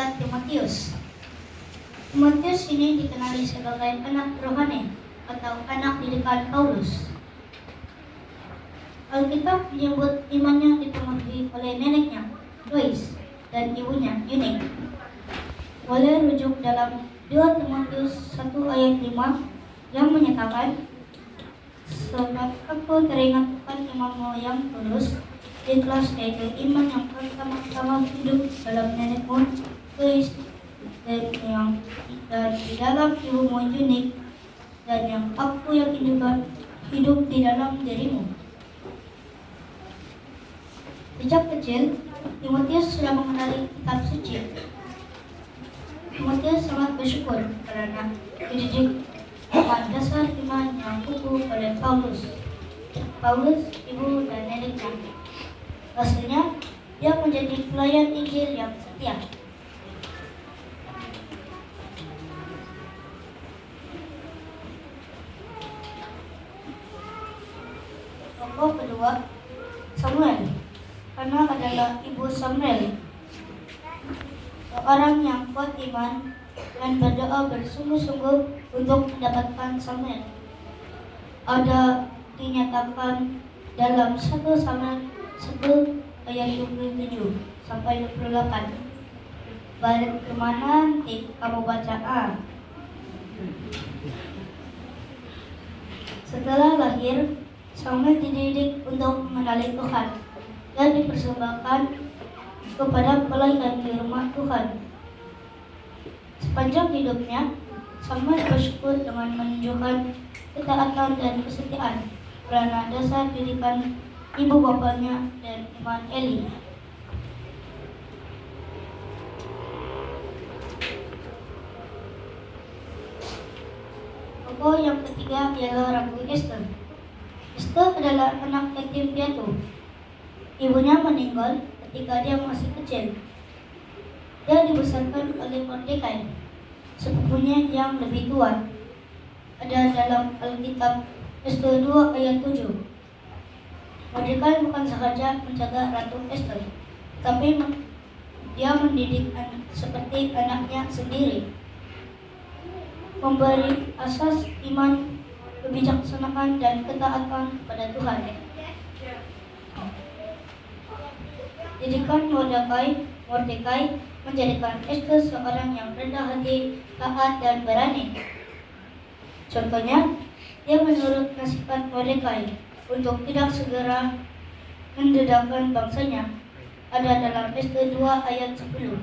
adalah Timotius. Timotius ini dikenali sebagai anak rohani atau anak didikan Paulus. Alkitab menyebut imannya dipengaruhi oleh neneknya, Lois, dan ibunya, Eunike. Boleh rujuk dalam 2 Timotius 1 ayat 5 yang menyatakan, sebab aku teringat akan imanmu yang tulus, ikhlas, yaitu iman yang pertama-tama hidup dalam nenekmu, Lois, dan di dalam ibumu, Eunike, dan yang aku yakin juga hidup di dalam dirimu. Sejak kecil, Timotius sudah mengenali kitab suci. Timotius sangat bersyukur karena dididik dengan dasar iman yang kukuh oleh Paulus, ibu dan neneknya. Hasilnya, dia menjadi pelayan Injil yang setia. Tokoh kedua, Samuel. Hana adalah ibu Samuel, seorang yang kuat iman dan berdoa bersungguh-sungguh untuk mendapatkan Samuel. Ada dinyatakan dalam 1 Samuel 1 ayat 27 sampai 28. Balik kemana nanti kamu baca Setelah lahir, Samuel dididik untuk mengenali Tuhan dan dipersembahkan kepada pelayan di rumah Tuhan. Sepanjang hidupnya, Samuel bersyukur dengan menunjukkan ketaatan dan kesetiaan karena dasar didikan ibu bapanya dan iman Eli. Tokoh yang ketiga ialah Ratu Esther. Esther adalah anak yatim piatu. Ibunya meninggal ketika dia masih kecil. Dia dibesarkan oleh Mordekai, sepupunya yang lebih tua. Ada dalam Alkitab Esther 2 ayat 7. Mordekai bukan sahaja menjaga Ratu Esther, tapi dia mendidik seperti anaknya sendiri, memberi asas iman, kebijaksanaan, dan ketaatan kepada Tuhan. Didikan Mordekai menjadikan Esther seorang yang rendah hati, taat, dan berani. Contohnya, dia menurut nasihat Mordekai untuk tidak segera mendedahkan bangsanya. Ada dalam Esther 2 ayat 10.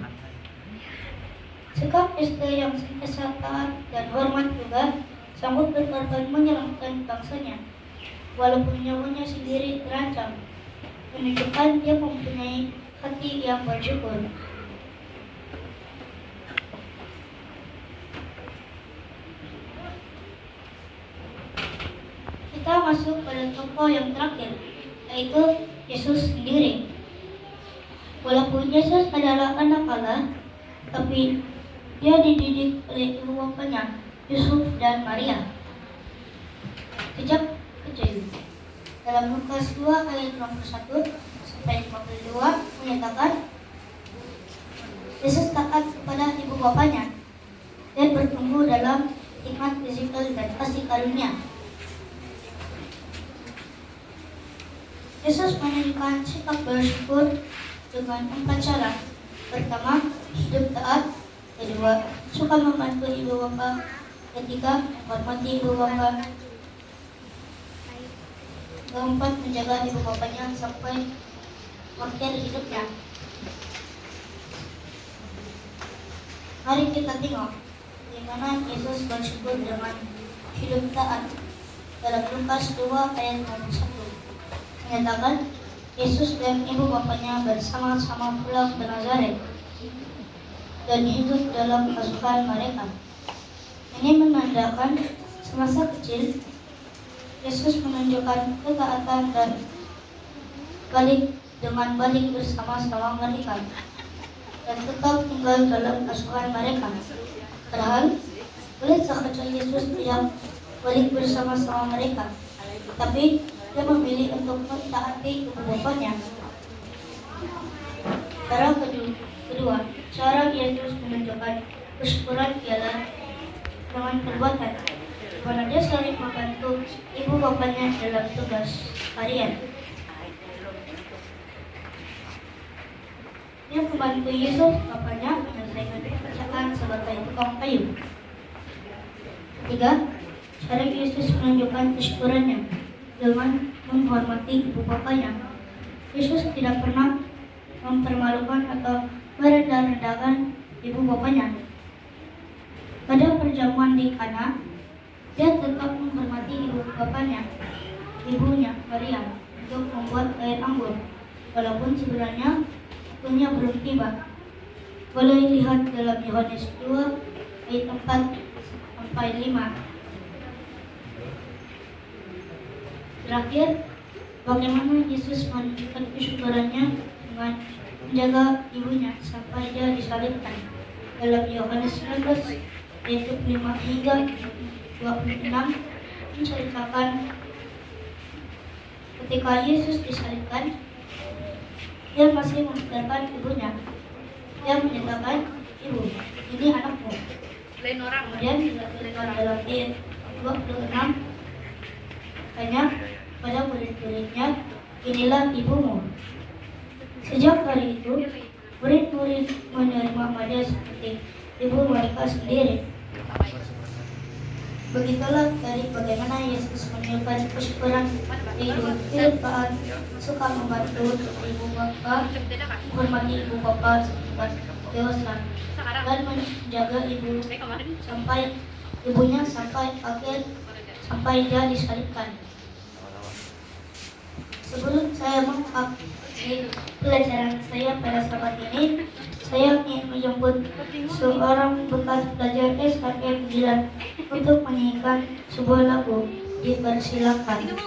Sikap Esther yang sentiasa taat dan hormat juga sanggup berkorban menyelamatkan bangsanya, walaupun nyawanya sendiri terancam, menunjukkan dia mempunyai hati yang bersyukur. Kita masuk pada tokoh yang terakhir, yaitu Yesus sendiri. Walaupun Yesus adalah anak Allah, tapi dia dididik oleh ibu bapanya, Yusuf dan Maria, sejak kecil. Dalam Lukas 2 ayat 51 sampai 52 menyatakan, Yesus taat kepada ibu bapanya dan bertumbuh dalam hikmat fisikal dan kasih karunia. Yesus menunjukkan sikap bersyukur dengan 4 cara. Pertama, hidup taat. Kedua, suka membantu ibu bapa. Ketiga, menghormati ibu bapa. Keempat, menjaga ibu bapanya sampai akhir hidupnya. Mari kita tengok bagaimana Yesus bersyukur dengan hidup taat. Dalam Lukas 2 ayat 51 menyatakan, Yesus dan ibu bapanya bersama-sama pulang ke Nazaret dan hidup dalam pasukan mereka. Ini menandakan semasa kecil Yesus menunjukkan ketaatan dan balik bersama-sama mereka dan tetap tinggal dalam pasukan mereka. Padahal boleh sahaja Yesus tidak balik bersama-sama mereka, tapi dia memilih untuk mentaati ibu bapanya. Cara kedua, Cara Yesus menunjukkan kesyukuran ialah dengan perbuatan, di mana dia saling membantu ibu bapanya dalam tugas harian. Dia membantu Yesus bapanya menyelesaikan pekerjaan sebagai tukang kayu. Ketiga, cara Yesus menunjukkan kesyukurannya dengan menghormati ibu bapanya. Yesus tidak pernah mempermalukan atau merendah-rendahkan ibu bapanya. Pada perjamuan di Kana, dia tetap menghormati ibu bapanya, ibunya Maria, untuk membuat air anggur, walaupun sebenarnya waktunya belum tiba. Boleh lihat dalam Yohanes 2 ayat 4-5. Terakhir, bagaimana Yesus menunjukkan kesyukurannya dengan menjaga ibunya sampai dia disalibkan. Dalam Yohanes 19 ayat 5 hingga 26 menceritakan ketika Yesus disalibkan, dia masih memikirkan ibunya. Dia menyatakan, "Ibu, ini anakmu." Kemudian dilakukan dalam ayat 26, katanya pada murid-muridnya, "Inilah ibumu." Sejak hari itu, murid-murid menerima Maria seperti ibu mereka sendiri. Begitulah dari bagaimana Yesus menunjukkan kesyukuran di Filipaan, suka membantu ibu bapa, menghormati ibu bapa sejak dewasa, dan menjaga ibunya sampai dia disalibkan. Sebelum saya mengakhiri pelajaran saya pada saat ini, saya ingin menjemput seorang bekas pelajar SKM 9 untuk menyanyikan sebuah lagu. Dipersilakan.